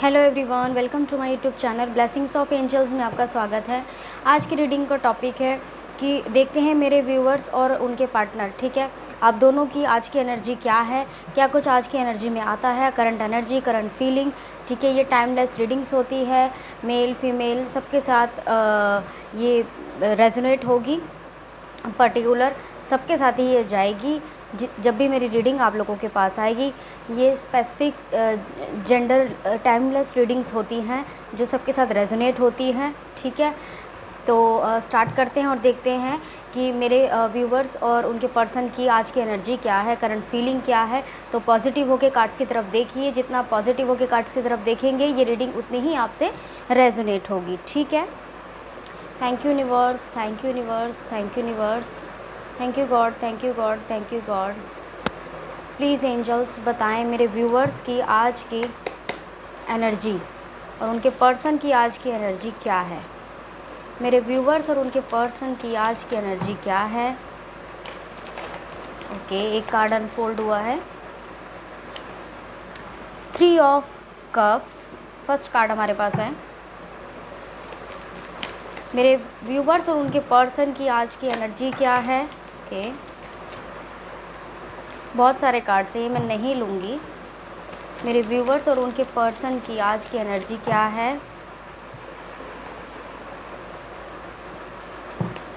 Hello everyone, welcome to my YouTube channel Blessings of Angels में आपका स्वागत है। आज की रीडिंग का टॉपिक है कि देखते हैं मेरे व्यूअर्स और उनके पार्टनर, ठीक है, आप दोनों की आज की एनर्जी क्या है, क्या कुछ आज की एनर्जी में आता है, करंट एनर्जी, करंट फीलिंग, ठीक है। ये टाइमलेस रीडिंग्स होती है, मेल फीमेल सबके साथ ये रेजोनेट होगी, पर्टिकुलर सबके साथ ही ये जाएगी। जब भी मेरी रीडिंग आप लोगों के पास आएगी, ये स्पेसिफिक जेंडर टाइमलेस रीडिंग्स होती हैं जो सबके साथ रेजोनेट होती हैं, ठीक है। तो स्टार्ट करते हैं और देखते हैं कि मेरे व्यूवर्स और उनके पर्सन की आज की एनर्जी क्या है, करंट फीलिंग क्या है। तो पॉजिटिव होके कार्ड्स की तरफ देखिए, जितना पॉजिटिव होके कार्ड्स की तरफ देखेंगे ये रीडिंग उतनी ही आपसे रेजोनेट होगी, ठीक है। Thank you universe, thank you universe, thank you universe, thank you God, thank you God, thank you God. Please angels बताएं मेरे व्यूवर्स की आज की एनर्जी और उनके पर्सन की आज की एनर्जी क्या है। मेरे व्यूवर्स और उनके पर्सन की आज की एनर्जी क्या है। ओके, एक कार्ड अनफोल्ड हुआ है, 3 ऑफ कप्स, फर्स्ट कार्ड हमारे पास है। मेरे व्यूवर्स और उनके पर्सन की आज की एनर्जी क्या है। ओके, बहुत सारे कार्ड्स हैं, ये मैं नहीं लूँगी। मेरे व्यूवर्स और उनके पर्सन की आज की एनर्जी क्या है।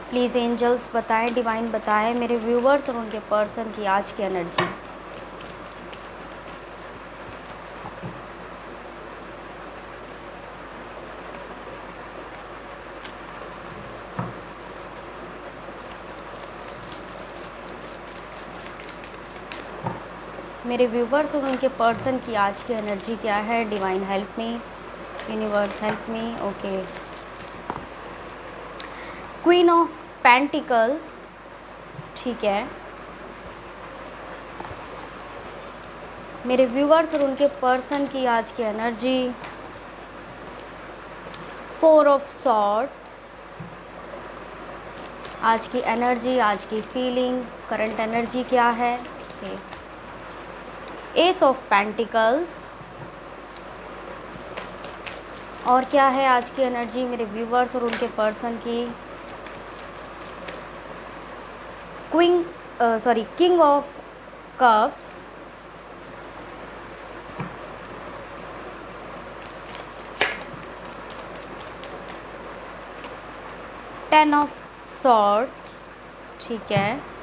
प्लीज़ एंजल्स बताएं, डिवाइन बताएं मेरे व्यूवर्स और उनके पर्सन की आज की एनर्जी। मेरे व्यूवर्स और उनके पर्सन की आज की एनर्जी क्या है। Divine help me, universe help me. Okay, queen of pentacles, ठीक है। मेरे व्यूवर्स और उनके पर्सन की आज की एनर्जी, 4 ऑफ सॉर्ड, आज की एनर्जी, आज की फीलिंग, करंट एनर्जी क्या है। ओके, एस ऑफ पेंटिकल्स, और क्या है आज की एनर्जी मेरे व्यूवर्स और उनके पर्सन की। King of cups, ten of sword, ठीक है।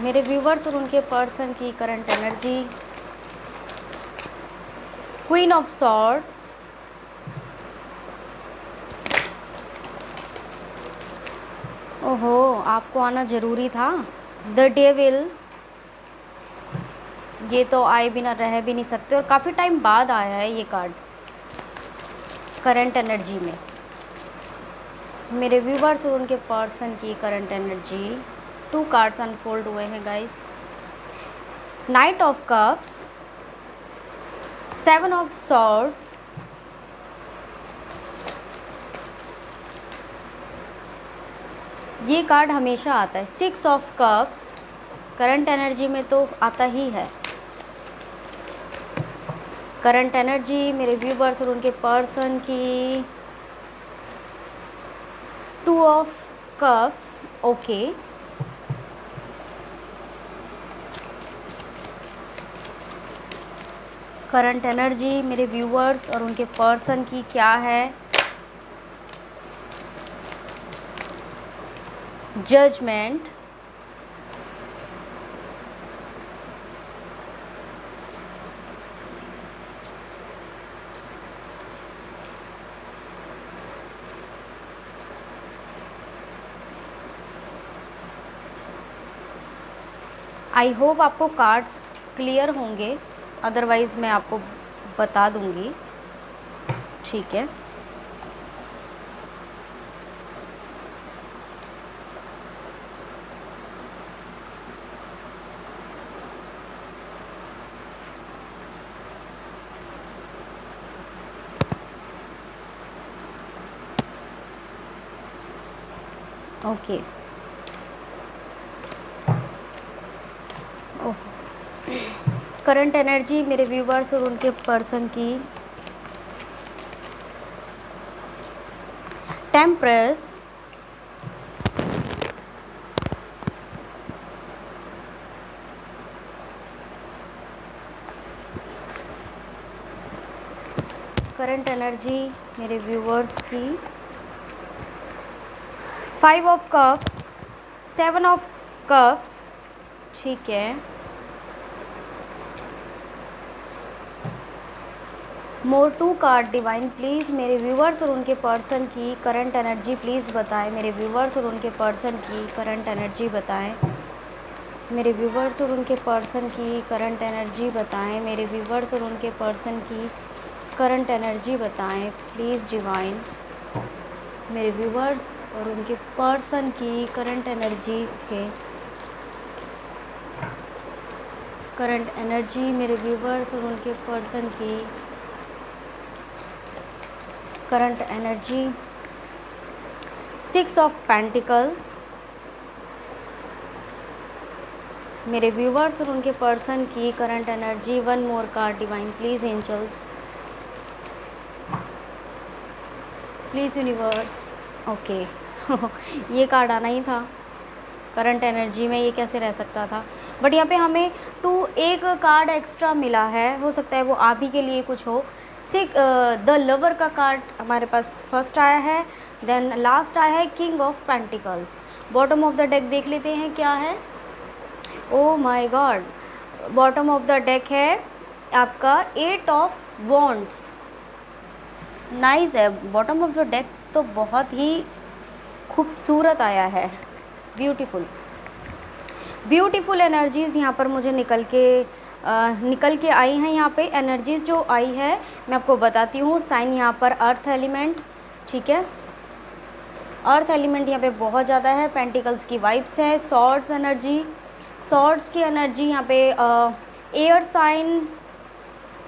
मेरे व्यूवर्स और उनके पर्सन की current energy, queen of swords, ओहो आपको आना ज़रूरी था। द डेविल, ये तो आए बिना रह भी नहीं सकते और काफ़ी टाइम बाद आया है ये कार्ड करंट एनर्जी में। मेरे व्यूवर्स और उनके पर्सन की करंट एनर्जी, 2 कार्ड्स अनफोल्ड हुए हैं guys. Night of cups, 7 of sword, ये कार्ड हमेशा आता है। 6 ऑफ कप्स, करंट एनर्जी में तो आता ही है। करंट एनर्जी मेरे व्यूवर्स और उनके पर्सन की, 2 of cups, okay. Current energy मेरे व्यूवर्स और उनके पर्सन की क्या है। जजमेंट, आई होप आपको कार्ड्स क्लियर होंगे, अदरवाइज़ मैं आपको बता दूंगी, ठीक है। ओके। ओह, करंट एनर्जी मेरे व्यूवर्स और उनके पर्सन की टेम्परेस, करंट एनर्जी मेरे व्यूवर्स की 5 ऑफ कप्स, 7 ऑफ कप्स, ठीक है। मोर 2 कार्ड डिवाइन प्लीज़ मेरे व्यूवर्स और उनके पर्सन की करंट एनर्जी प्लीज़ बताएं। मेरे व्यूवर्स और उनके पर्सन की करंट एनर्जी बताएं। मेरे व्यूवर्स और उनके पर्सन की करंट एनर्जी बताएं। मेरे व्यूवर्स और उनके पर्सन की करंट एनर्जी बताएं प्लीज़ डिवाइन। मेरे व्यूवर्स और उनके पर्सन की करंट एनर्जी के करंट एनर्जी, मेरे व्यूवर्स और उनके पर्सन की करंट एनर्जी। 6 ऑफ पेंटिकल्स, मेरे व्यूवर्स और उनके पर्सन की current energy. 1 more card divine please angels, please universe. Okay ये कार्ड आना ही था करंट एनर्जी में, ये कैसे रह सकता था। बट यहाँ पे हमें एक कार्ड एक्स्ट्रा मिला है, हो सकता है वो आप ही के लिए कुछ हो। द लवर का कार्ड हमारे पास फर्स्ट आया है, देन लास्ट आया है king of pentacles. Bottom of the deck देख लेते हैं क्या है। Oh my God, bottom of the deck है आपका 8 ऑफ वॉन्ड्स। नाइस है, बॉटम ऑफ द डेक तो बहुत ही खूबसूरत आया है, ब्यूटीफुल ब्यूटीफुल एनर्जीज़ यहाँ पर मुझे निकल के आई हैं। यहाँ पे एनर्जीज़ जो आई है मैं आपको बताती हूँ। साइन यहाँ पर अर्थ एलिमेंट, ठीक है, अर्थ एलिमेंट यहाँ पे बहुत ज़्यादा है। पेंटिकल्स की वाइब्स है, सॉर्ड्स एनर्जी, सॉर्ड्स की एनर्जी यहाँ पे एयर साइन,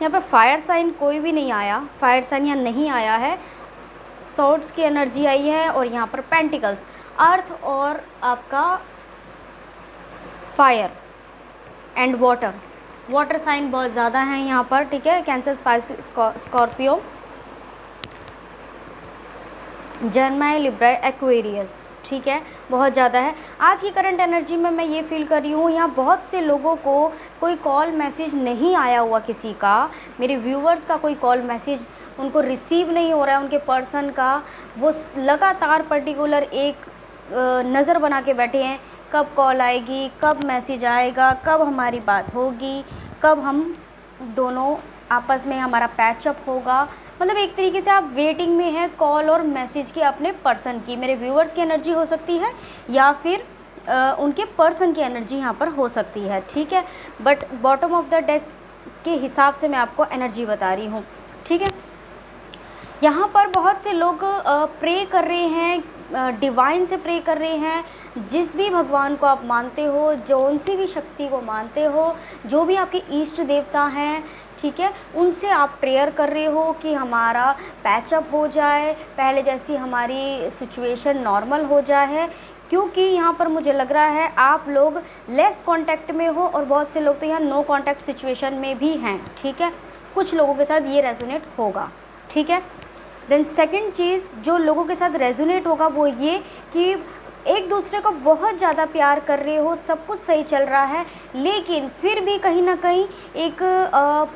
यहाँ पे फायर साइन कोई भी नहीं आया, फायर साइन यहाँ नहीं आया है। सॉर्ड्स की एनर्जी आई है और यहाँ पर पेंटिकल्स, अर्थ और आपका fire and water, water sign बहुत ज़्यादा है यहाँ पर, ठीक है। Cancer, Scorpio, Gemini, Libra, Aquarius, ठीक है, बहुत ज़्यादा है। आज की करंट एनर्जी में मैं ये फील कर रही हूँ यहाँ बहुत से लोगों को कोई कॉल मैसेज नहीं आया हुआ, किसी का, मेरे व्यूवर्स का कोई कॉल मैसेज उनको रिसीव नहीं हो रहा है उनके पर्सन का। वो लगातार पर्टिकुलर एक नज़र बना के बैठे हैं, कब कॉल आएगी, कब मैसेज आएगा, कब हमारी बात होगी, कब हम दोनों आपस में हमारा पैचअप होगा। मतलब एक तरीके से आप वेटिंग में हैं कॉल और मैसेज की अपने पर्सन की। मेरे व्यूवर्स की एनर्जी हो सकती है या फिर उनके पर्सन की एनर्जी यहाँ पर हो सकती है, ठीक है। But bottom of the deck के हिसाब से मैं आपको एनर्जी बता रही हूँ, ठीक है। यहाँ पर बहुत से लोग प्रे कर रहे हैं, डिवाइन से प्रे कर रहे हैं। जिस भी भगवान को आप मानते हो, जौन सी भी शक्ति को मानते हो, जो भी आपके इष्ट देवता हैं, ठीक है, उनसे आप प्रेयर कर रहे हो कि हमारा पैचअप हो जाए, पहले जैसी हमारी सिचुएशन नॉर्मल हो जाए। क्योंकि यहाँ पर मुझे लग रहा है आप लोग लेस कांटेक्ट में हो और बहुत से लोग तो यहाँ नो कांटेक्ट सिचुएशन में भी हैं, ठीक है। कुछ लोगों के साथ ये रेजोनेट होगा, ठीक है। देन सेकंड चीज़ जो लोगों के साथ रेजोनेट होगा वो ये कि एक दूसरे को बहुत ज़्यादा प्यार कर रहे हो, सब कुछ सही चल रहा है, लेकिन फिर भी कहीं ना कहीं एक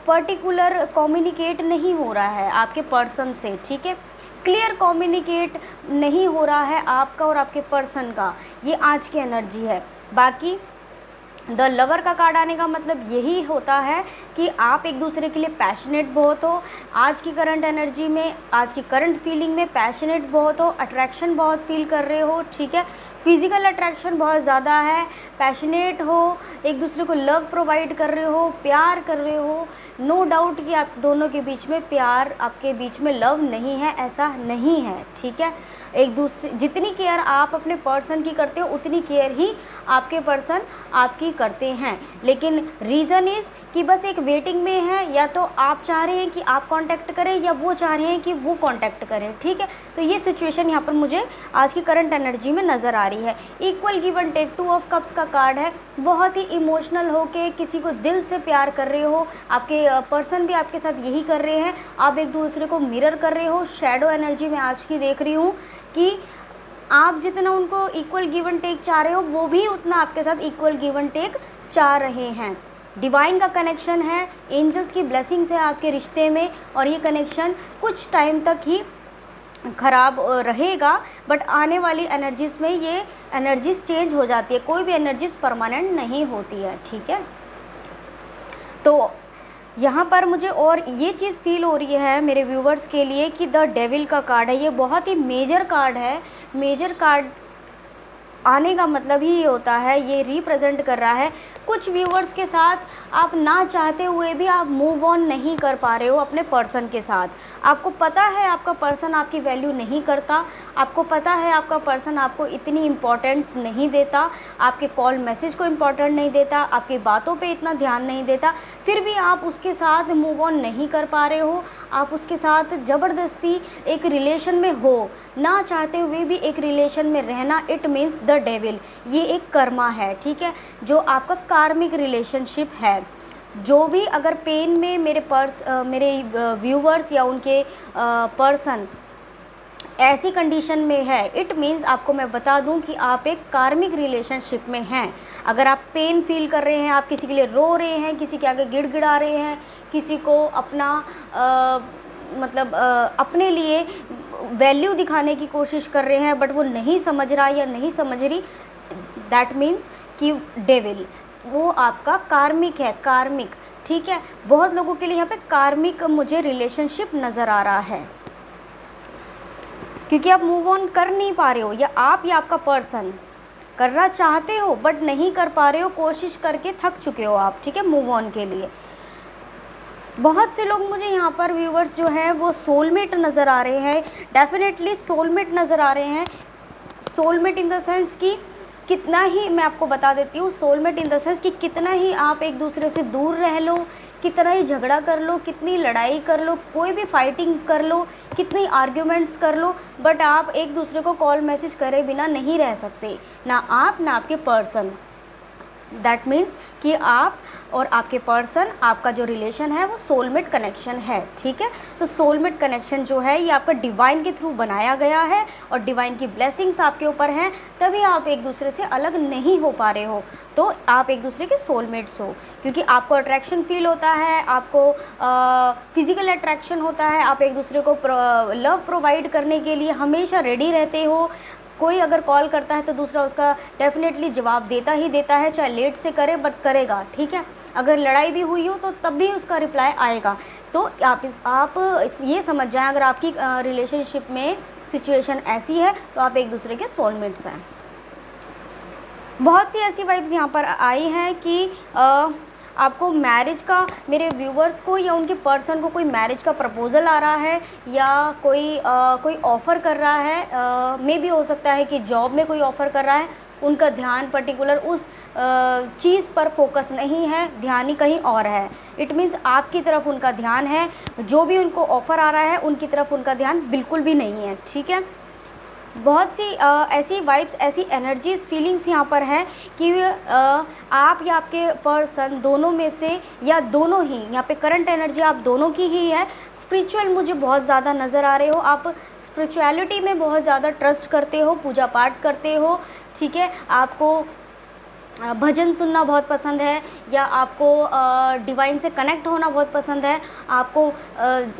पर्टिकुलर कम्युनिकेट नहीं हो रहा है आपके पर्सन से, ठीक है। क्लियर कम्युनिकेट नहीं हो रहा है आपका और आपके पर्सन का, ये आज की एनर्जी है। बाकी द लवर का कार्ड आने का मतलब यही होता है कि आप एक दूसरे के लिए पैशनेट बहुत हो। आज की करंट एनर्जी में, आज की करंट फीलिंग में पैशनेट बहुत हो, अट्रैक्शन बहुत फील कर रहे हो, ठीक है। फिज़िकल अट्रैक्शन बहुत ज़्यादा है, पैशनेट हो, एक दूसरे को लव प्रोवाइड कर रहे हो, प्यार कर रहे हो। नो डाउट कि आप दोनों के बीच में प्यार, आपके बीच में लव नहीं है, ऐसा नहीं है, ठीक है। एक दूसरे, जितनी केयर आप अपने पर्सन की करते हो उतनी केयर ही आपके पर्सन आपकी करते हैं। लेकिन रीज़न इज़ कि बस एक वेटिंग में है, या तो आप चाह रहे हैं कि आप कांटेक्ट करें या वो चाह रहे हैं कि वो कांटेक्ट करें, ठीक है। तो ये सिचुएशन यहाँ पर मुझे आज की करंट एनर्जी में नज़र आ रही है। Equal give and take, 2 of cups का कार्ड है। बहुत ही इमोशनल होके किसी को दिल से प्यार कर रहे हो, आपके पर्सन भी आपके साथ यही कर रहे हैं। आप एक दूसरे को मिरर कर रहे हो। शैडो एनर्जी मैं आज की देख रही हूँ कि आप जितना उनको इक्वल गिव एंड टेक चाह रहे हो, वो भी उतना आपके साथ इक्वल गिव एंड टेक चाह रहे हैं। डिवाइन का कनेक्शन है, एंजल्स की ब्लेसिंग्स है आपके रिश्ते में, और ये कनेक्शन कुछ टाइम तक ही ख़राब रहेगा, बट आने वाली एनर्जीज़ में ये एनर्जीज़ चेंज हो जाती है। कोई भी एनर्जीज़ परमानेंट नहीं होती है, ठीक है। तो यहाँ पर मुझे और ये चीज़ फील हो रही है मेरे व्यूवर्स के लिए कि द डेविल का कार्ड है। ये बहुत ही मेजर कार्ड है। मेजर कार्ड आने का मतलब ही ये होता है, ये रिप्रेजेंट कर रहा है कुछ व्यूवर्स के साथ आप ना चाहते हुए भी आप मूव ऑन नहीं कर पा रहे हो अपने पर्सन के साथ। आपको पता है आपका पर्सन आपकी वैल्यू नहीं करता, आपको पता है आपका पर्सन आपको इतनी इम्पोर्टेंस नहीं देता, आपके कॉल मैसेज को इम्पोर्टेंट नहीं देता, आपकी बातों पे इतना ध्यान नहीं देता, फिर भी आप उसके साथ मूव ऑन नहीं कर पा रहे हो। आप उसके साथ ज़बरदस्ती एक रिलेशन में हो, ना चाहते हुए भी एक रिलेशन में रहना, इट मीन्स द डेविल। ये एक कर्मा है, ठीक है, जो आपका कार्मिक रिलेशनशिप है। जो भी अगर पेन में मेरे व्यूवर्स या उनके पर्सन ऐसी कंडीशन में है, इट मीन्स आपको मैं बता दूं कि आप एक कार्मिक रिलेशनशिप में हैं। अगर आप पेन फील कर रहे हैं, आप किसी के लिए रो रहे हैं, किसी के आगे गिड़गिड़ा रहे हैं, किसी को अपना अपने लिए वैल्यू दिखाने की कोशिश कर रहे हैं बट वो नहीं समझ रहा या नहीं समझ रही, दैट मीन्स कि डेविल वो आपका कार्मिक है, कार्मिक, ठीक है। बहुत लोगों के लिए यहाँ पे कार्मिक मुझे रिलेशनशिप नज़र आ रहा है, क्योंकि आप मूव ऑन कर नहीं पा रहे हो, या आप या आपका पर्सन करना चाहते हो बट नहीं कर पा रहे हो, कोशिश करके थक चुके हो आप, ठीक है, मूव ऑन के लिए। बहुत से लोग मुझे यहाँ पर व्यूवर्स जो हैं वो सोलमेट नज़र आ रहे हैं, डेफिनेटली सोलमेट नज़र आ रहे हैं। सोलमेट इन द सेंस कि कितना ही, मैं आपको बता देती हूँ, सोलमेट इन द सेंस कि कितना ही आप एक दूसरे से दूर रह लो, कितना ही झगड़ा कर लो, कितनी लड़ाई कर लो, कोई भी फाइटिंग कर लो, कितनी आर्ग्यूमेंट्स कर लो, बट आप एक दूसरे को कॉल मैसेज करे बिना नहीं रह सकते, ना आप ना आपके पर्सन। दैट मीन्स कि आप और आपके पर्सन, आपका जो रिलेशन है वो सोलमेट कनेक्शन है, ठीक है। तो सोलमेट कनेक्शन जो है ये आपका डिवाइन के थ्रू बनाया गया है और डिवाइन की ब्लेसिंग्स आपके ऊपर हैं, तभी आप एक दूसरे से अलग नहीं हो पा रहे हो। तो आप एक दूसरे के सोलमेट्स हो, क्योंकि आपको अट्रैक्शन फील होता है, आपको फिज़िकल अट्रैक्शन होता है, आप एक दूसरे को लव प्रोवाइड करने के लिए हमेशा रेडी रहते हो। कोई अगर कॉल करता है तो दूसरा उसका डेफिनेटली जवाब देता ही देता है, चाहे लेट से करे बट करेगा, ठीक है। अगर लड़ाई भी हुई हो तो तब भी उसका रिप्लाई आएगा। तो आप ये समझ जाएं, अगर आपकी रिलेशनशिप में सिचुएशन ऐसी है तो आप एक दूसरे के सोलमेट्स हैं। बहुत सी ऐसी वाइब्स यहाँ पर आई हैं कि आपको मैरिज का, मेरे व्यूवर्स को या उनके पर्सन को कोई मैरिज का प्रपोज़ल आ रहा है, या कोई ऑफ़र कर रहा है, मे भी हो सकता है कि जॉब में कोई ऑफ़र कर रहा है, उनका ध्यान पर्टिकुलर उस चीज़ पर फोकस नहीं है, ध्यान ही कहीं और है। इट मीन्स आपकी तरफ उनका ध्यान है, जो भी उनको ऑफ़र आ रहा है उनकी तरफ उनका ध्यान बिल्कुल भी नहीं है, ठीक है। बहुत सी ऐसी वाइब्स, ऐसी एनर्जीज, फीलिंग्स यहाँ पर है कि आप या आपके पर्सन दोनों में से, या दोनों ही, यहाँ पे करंट एनर्जी आप दोनों की ही है। स्पिरिचुअल मुझे बहुत ज़्यादा नज़र आ रहे हो, आप स्पिरिचुअलिटी में बहुत ज़्यादा ट्रस्ट करते हो, पूजा पाठ करते हो, ठीक है। आपको भजन सुनना बहुत पसंद है, या आपको डिवाइन से कनेक्ट होना बहुत पसंद है। आपको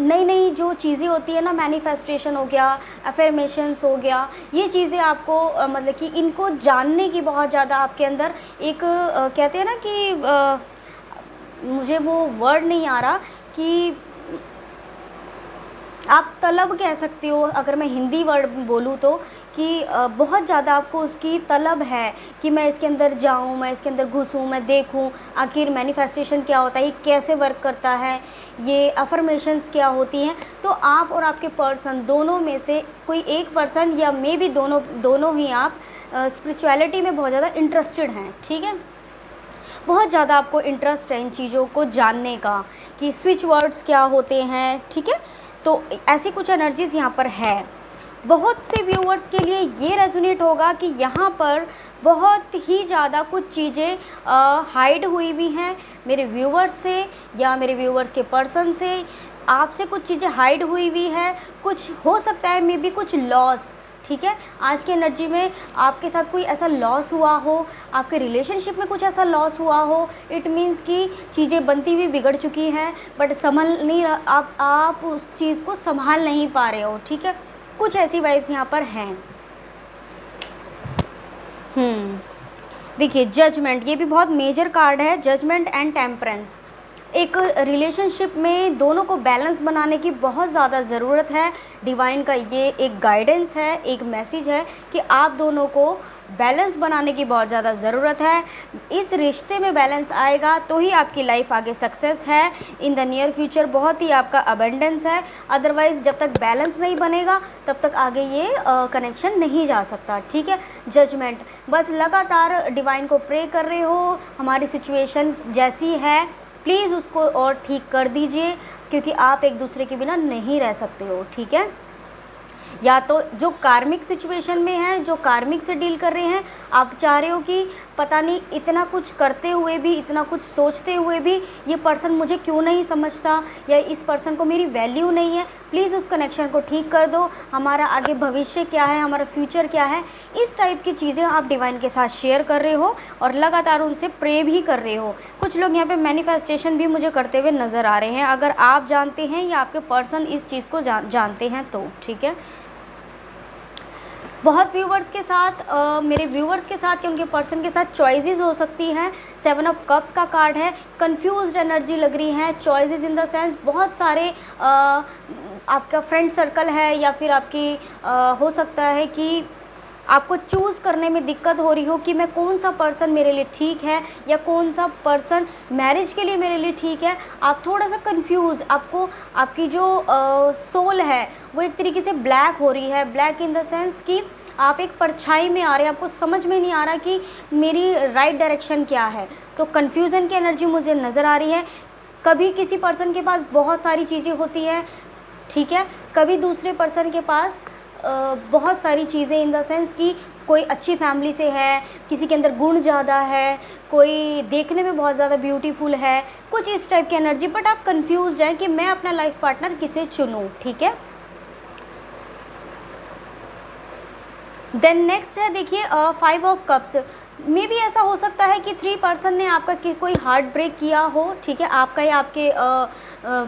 नई नई जो चीज़ें होती है ना, मैनिफेस्टेशन हो गया, अफर्मेशंस हो गया, ये चीज़ें आपको मतलब कि इनको जानने की बहुत ज़्यादा आपके अंदर एक कहते हैं ना कि मुझे वो वर्ड नहीं आ रहा, कि आप तलब कह सकते हो अगर मैं हिंदी वर्ड बोलूँ तो, कि बहुत ज़्यादा आपको उसकी तलब है कि मैं इसके अंदर जाऊँ, मैं इसके अंदर घुसूँ, मैं देखूँ आखिर मैनिफेस्टेशन क्या होता है, ये कैसे वर्क करता है, ये अफर्मेशंस क्या होती हैं। तो आप और आपके पर्सन दोनों में से कोई एक पर्सन, या मे भी दोनों ही आप स्पिरिचुअलिटी में बहुत ज़्यादा इंटरेस्टेड हैं, ठीक है। बहुत ज़्यादा आपको इंटरेस्ट है इन चीज़ों को जानने का, कि स्विच वर्ड्स क्या होते हैं, ठीक है। तो ऐसी कुछ एनर्जीज़ यहाँ पर है। बहुत से व्यूअर्स के लिए ये रेजोनेट होगा कि यहाँ पर बहुत ही ज़्यादा कुछ चीज़ें हाइड हुई हुई हैं मेरे व्यूअर्स से या मेरे व्यूअर्स के पर्सन से। आपसे कुछ चीज़ें हाइड हुई हुई है, कुछ हो सकता है मे बी कुछ लॉस, ठीक है। आज की एनर्जी में आपके साथ कोई ऐसा लॉस हुआ हो, आपके रिलेशनशिप में कुछ ऐसा लॉस हुआ हो, इट मीन्स कि चीज़ें बनती हुई बिगड़ चुकी हैं बट संभल नहीं आप उस चीज़ को संभाल नहीं पा रहे हो, ठीक है। कुछ ऐसी वाइब्स यहाँ पर हैं। देखिए जजमेंट, ये भी बहुत मेजर कार्ड है, जजमेंट एंड टेम्परेंस। एक रिलेशनशिप में दोनों को बैलेंस बनाने की बहुत ज़्यादा ज़रूरत है। डिवाइन का ये एक गाइडेंस है, एक मैसेज है कि आप दोनों को बैलेंस बनाने की बहुत ज़्यादा ज़रूरत है। इस रिश्ते में बैलेंस आएगा तो ही आपकी लाइफ आगे सक्सेस है। इन द नियर फ्यूचर बहुत ही आपका अबंडेंस है, अदरवाइज़ जब तक बैलेंस नहीं बनेगा तब तक आगे ये कनेक्शन नहीं जा सकता, ठीक है। जजमेंट, बस लगातार डिवाइन को प्रे कर रहे हो, हमारी सिचुएशन जैसी है प्लीज़ उसको और ठीक कर दीजिए, क्योंकि आप एक दूसरे के बिना नहीं रह सकते हो, ठीक है। या तो जो कार्मिक सिचुएशन में है, जो कार्मिक से डील कर रहे हैं, आप चाह रहे हो कि पता नहीं इतना कुछ करते हुए भी, इतना कुछ सोचते हुए भी ये पर्सन मुझे क्यों नहीं समझता या इस पर्सन को मेरी वैल्यू नहीं है, प्लीज़ उस कनेक्शन को ठीक कर दो। हमारा आगे भविष्य क्या है, हमारा फ्यूचर क्या है, इस टाइप की चीज़ें आप डिवाइन के साथ शेयर कर रहे हो और लगातार उनसे प्रे भी कर रहे हो। कुछ लोग यहाँ पे मैनिफेस्टेशन भी मुझे करते हुए नज़र आ रहे हैं, अगर आप जानते हैं या आपके पर्सन इस चीज़ को जानते हैं तो, ठीक है। बहुत व्यूवर्स के साथ मेरे व्यूवर्स के साथ या उनके पर्सन के साथ चॉइसेस हो सकती हैं। 7 ऑफ कप्स का कार्ड है, कंफ्यूज्ड एनर्जी लग रही है। चॉइसेस इन द सेंस बहुत सारे आपका फ्रेंड सर्कल है या फिर आपकी हो सकता है कि आपको चूज़ करने में दिक्कत हो रही हो कि मैं कौन सा पर्सन मेरे लिए ठीक है या कौन सा पर्सन मैरिज के लिए मेरे लिए ठीक है। आप थोड़ा सा कंफ्यूज, आपको आपकी जो सोल है वो एक तरीके से ब्लैक हो रही है। ब्लैक इन द सेंस कि आप एक परछाई में आ रहे हैं, आपको समझ में नहीं आ रहा कि मेरी राइट डायरेक्शन क्या है। तो कन्फ्यूज़न की एनर्जी मुझे नज़र आ रही है। कभी किसी पर्सन के पास बहुत सारी चीज़ें होती हैं, ठीक है, कभी दूसरे पर्सन के पास बहुत सारी चीज़ें इन द सेंस कि कोई अच्छी फैमिली से है, किसी के अंदर गुण ज़्यादा है, कोई देखने में बहुत ज़्यादा ब्यूटीफुल है, कुछ इस टाइप की एनर्जी, बट आप कंफ्यूज हैं कि मैं अपना लाइफ पार्टनर किसे चुनूं, ठीक है। देन नेक्स्ट है देखिए 5 ऑफ कप्स। मे भी ऐसा हो सकता है कि 3 पर्सन ने आपका कोई हार्ट ब्रेक किया हो, ठीक है, आपका या आपके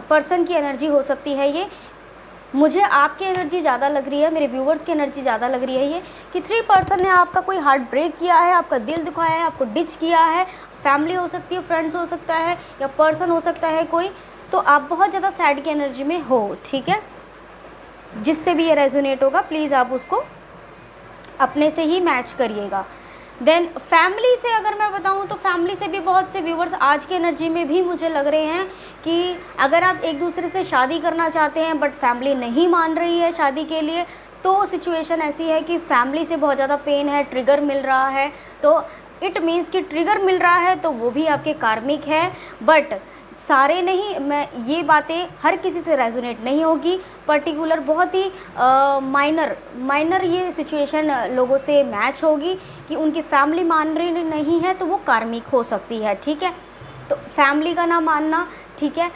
पर्सन की एनर्जी हो सकती है ये। मुझे आपकी एनर्जी ज़्यादा लग रही है, मेरे व्यूवर्स की एनर्जी ज़्यादा लग रही है ये कि 3 पर्सन ने आपका कोई हार्ट ब्रेक किया है, आपका दिल दुखाया है, आपको डिच किया है। फैमिली हो सकती है, फ्रेंड्स हो सकता है या पर्सन हो सकता है कोई, तो आप बहुत ज़्यादा सैड की एनर्जी में हो, ठीक है। जिससे भी ये रेजोनेट होगा प्लीज़ आप उसको अपने से ही मैच करिएगा। देन फैमिली से अगर मैं बताऊं तो फैमिली से भी बहुत से व्यूवर्स आज की एनर्जी में भी मुझे लग रहे हैं कि अगर आप एक दूसरे से शादी करना चाहते हैं बट फैमिली नहीं मान रही है शादी के लिए, तो सिचुएशन ऐसी है कि फैमिली से बहुत ज़्यादा पेन है, ट्रिगर मिल रहा है। तो इट मीन्स कि ट्रिगर मिल रहा है तो वो भी आपके कार्मिक है, बट सारे नहीं, मैं ये बातें हर किसी से रेजोनेट नहीं होगी। पर्टिकुलर बहुत ही माइनर ये सिचुएशन लोगों से मैच होगी कि उनकी फैमिली मान रही नहीं है तो वो कार्मिक हो सकती है, ठीक है। तो फैमिली का ना मानना, ठीक है,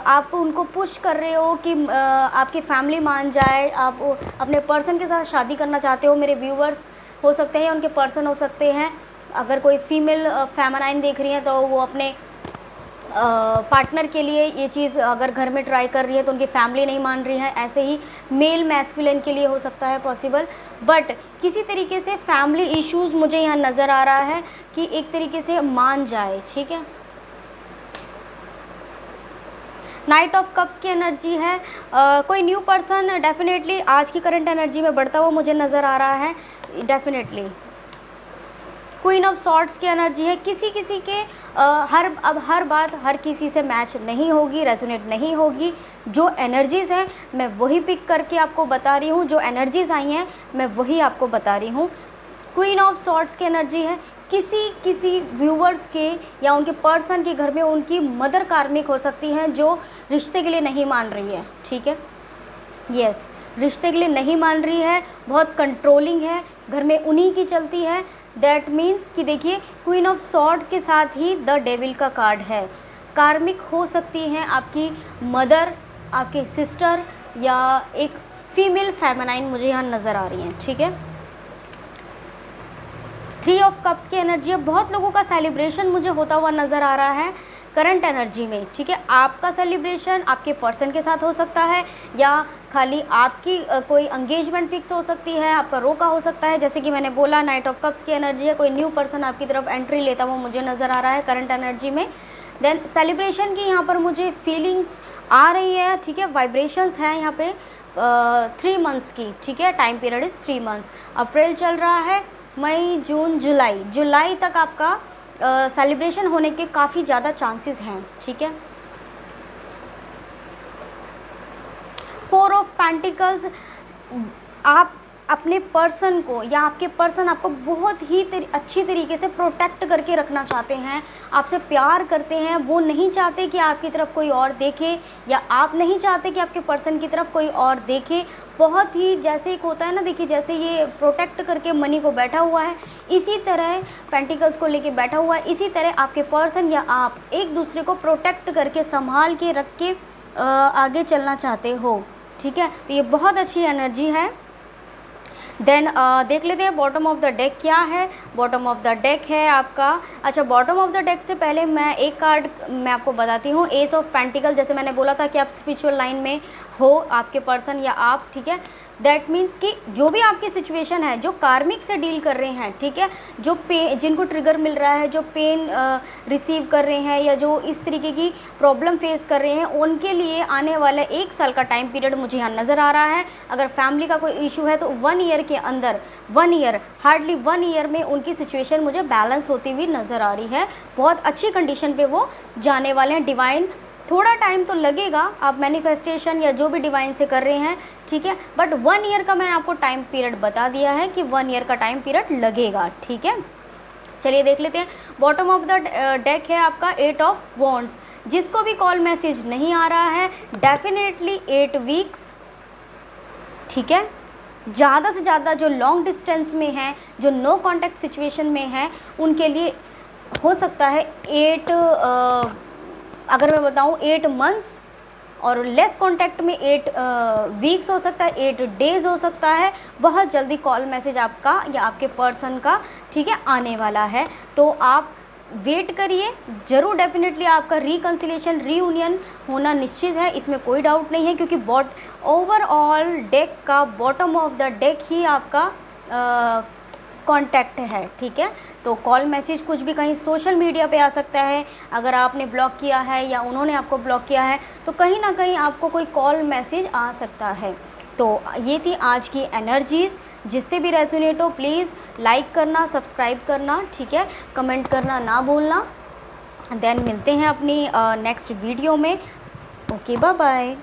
आप उनको पुश कर रहे हो कि आपकी फैमिली मान जाए, आप अपने पर्सन के साथ शादी करना चाहते हो। मेरे व्यूवर्स हो सकते हैं, उनके पर्सन हो सकते हैं। अगर कोई फीमेल फेमिनाइन देख रही है तो वो अपने पार्टनर के लिए ये चीज़ अगर घर में ट्राई कर रही है तो उनकी फैमिली नहीं मान रही है। ऐसे ही मेल मैस्कुलिन के लिए हो सकता है पॉसिबल, बट किसी तरीके से फैमिली इश्यूज़ मुझे यहाँ नज़र आ रहा है कि एक तरीके से मान जाए, ठीक है। नाइट ऑफ कप्स की एनर्जी है। कोई न्यू पर्सन डेफिनेटली आज की करंट एनर्जी में बढ़ता हुआ मुझे नज़र आ रहा है, डेफिनेटली। क्वीन ऑफ सॉर्ड्स की एनर्जी है। किसी के हर बात हर किसी से मैच नहीं होगी, रेजोनेट नहीं होगी। जो एनर्जीज़ हैं मैं वही पिक करके आपको बता रही हूँ, जो एनर्जीज़ आई हैं मैं वही आपको बता रही हूँ। क्वीन ऑफ सॉर्ड्स की एनर्जी है। किसी व्यूवर्स के या उनके पर्सन के घर में उनकी मदर कार्मिक हो सकती हैं जो रिश्ते के लिए नहीं मान रही है, ठीक है। यस, रिश्ते के लिए नहीं मान रही है, बहुत कंट्रोलिंग है, घर में उन्हीं की चलती है, दैट मीन्स कि देखिए क्वीन ऑफ सॉर्ड्स के साथ ही द डेविल का कार्ड है। कार्मिक हो सकती हैं आपकी मदर, आपकी सिस्टर या एक फीमेल फेमिनाइन मुझे यहाँ नज़र आ रही हैं, ठीक है। 3 ऑफ कप्स की एनर्जी है, बहुत लोगों का सेलिब्रेशन मुझे होता हुआ नज़र आ रहा है करंट एनर्जी में, ठीक है। आपका सेलिब्रेशन आपके पर्सन के साथ हो सकता है या खाली आपकी कोई एंगेजमेंट फिक्स हो सकती है, आपका रोका हो सकता है। जैसे कि मैंने बोला नाइट ऑफ कप्स की एनर्जी है, कोई न्यू पर्सन आपकी तरफ एंट्री लेता हुआ मुझे नज़र आ रहा है करंट एनर्जी में। देन सेलिब्रेशन की यहाँ पर मुझे फीलिंग्स आ रही है, ठीक है। वाइब्रेशंस हैं यहाँ पे 3 मंथ्स की, ठीक है। Time period is 3 months. अप्रैल चल रहा है, मई, जून, जुलाई तक आपका सेलिब्रेशन होने के काफ़ी ज़्यादा चांसेस हैं, ठीक है। 4 ऑफ पेंटिकल्स, आप अपने पर्सन को या आपके पर्सन आपको बहुत ही अच्छी तरीके से प्रोटेक्ट करके रखना चाहते हैं, आपसे प्यार करते हैं, वो नहीं चाहते कि आपकी तरफ कोई और देखे या आप नहीं चाहते कि आपके पर्सन की तरफ कोई और देखे। बहुत ही जैसे एक होता है ना, देखिए जैसे ये प्रोटेक्ट करके मनी को बैठा हुआ है, इसी तरह पेंटिकल्स को लेके बैठा हुआ है, इसी तरह आपके पर्सन या आप एक दूसरे को प्रोटेक्ट करके संभाल के रख के आगे चलना चाहते हो, ठीक है। तो ये बहुत अच्छी एनर्जी है। देन देख लेते हैं बॉटम ऑफ द डेक क्या है। बॉटम ऑफ द डेक है आपका, अच्छा बॉटम ऑफ द डेक से पहले मैं एक कार्ड मैं आपको बताती हूँ, एस ऑफ पेंटिकल। जैसे मैंने बोला था कि आप स्पिरिचुअल लाइन में हो, आपके पर्सन या आप, ठीक है। दैट मीन्स कि जो भी आपकी सिचुएशन है, जो कार्मिक से डील कर रहे हैं, ठीक है, जो जिनको ट्रिगर मिल रहा है, जो पेन रिसीव कर रहे हैं या जो इस तरीके की प्रॉब्लम फेस कर रहे हैं, उनके लिए आने वाला 1 साल का टाइम पीरियड मुझे यहाँ नज़र आ रहा है। अगर फैमिली का कोई इशू है तो 1 ईयर के अंदर, 1 ईयर, हार्डली 1 ईयर में उनकी सिचुएशन मुझे बैलेंस होती हुई नज़र आ रही है। बहुत अच्छी कंडीशन पे वो जाने वाले हैं। डिवाइन, थोड़ा टाइम तो लगेगा, आप मैनिफेस्टेशन या जो भी डिवाइन से कर रहे हैं, ठीक है, बट 1 ईयर का मैंने आपको टाइम पीरियड बता दिया है कि 1 ईयर का टाइम पीरियड लगेगा, ठीक है। चलिए देख लेते हैं। बॉटम ऑफ द डेक है आपका 8 ऑफ वॉन्ड्स। जिसको भी कॉल मैसेज नहीं आ रहा है, डेफिनेटली 8 वीक्स, ठीक है। ज़्यादा से ज़्यादा जो लॉन्ग डिस्टेंस में है, जो नो कॉन्टैक्ट सिचुएशन में है, उनके लिए हो सकता है 8 अगर मैं बताऊं 8 मंथ्स, और लेस कॉन्टैक्ट में 8 वीक्स हो सकता है, 8 डेज़ हो सकता है। बहुत जल्दी कॉल मैसेज आपका या आपके पर्सन का, ठीक है, आने वाला है। तो आप वेट करिए, ज़रूर डेफिनेटली आपका रिकन्सिलेशन, रीयूनियन होना निश्चित है, इसमें कोई डाउट नहीं है, क्योंकि ओवरऑल डेक का बॉटम ऑफ द डेक ही आपका कॉन्टैक्ट है, ठीक है। तो कॉल मैसेज कुछ भी कहीं सोशल मीडिया पे आ सकता है, अगर आपने ब्लॉक किया है या उन्होंने आपको ब्लॉक किया है तो कहीं ना कहीं आपको कोई कॉल मैसेज आ सकता है। तो ये थी आज की एनर्जीज़। जिससे भी रेजोनेट हो प्लीज़ लाइक करना, सब्सक्राइब करना, ठीक है, कमेंट करना ना भूलना। देन मिलते हैं अपनी नेक्स्ट वीडियो में। Okay, bye bye.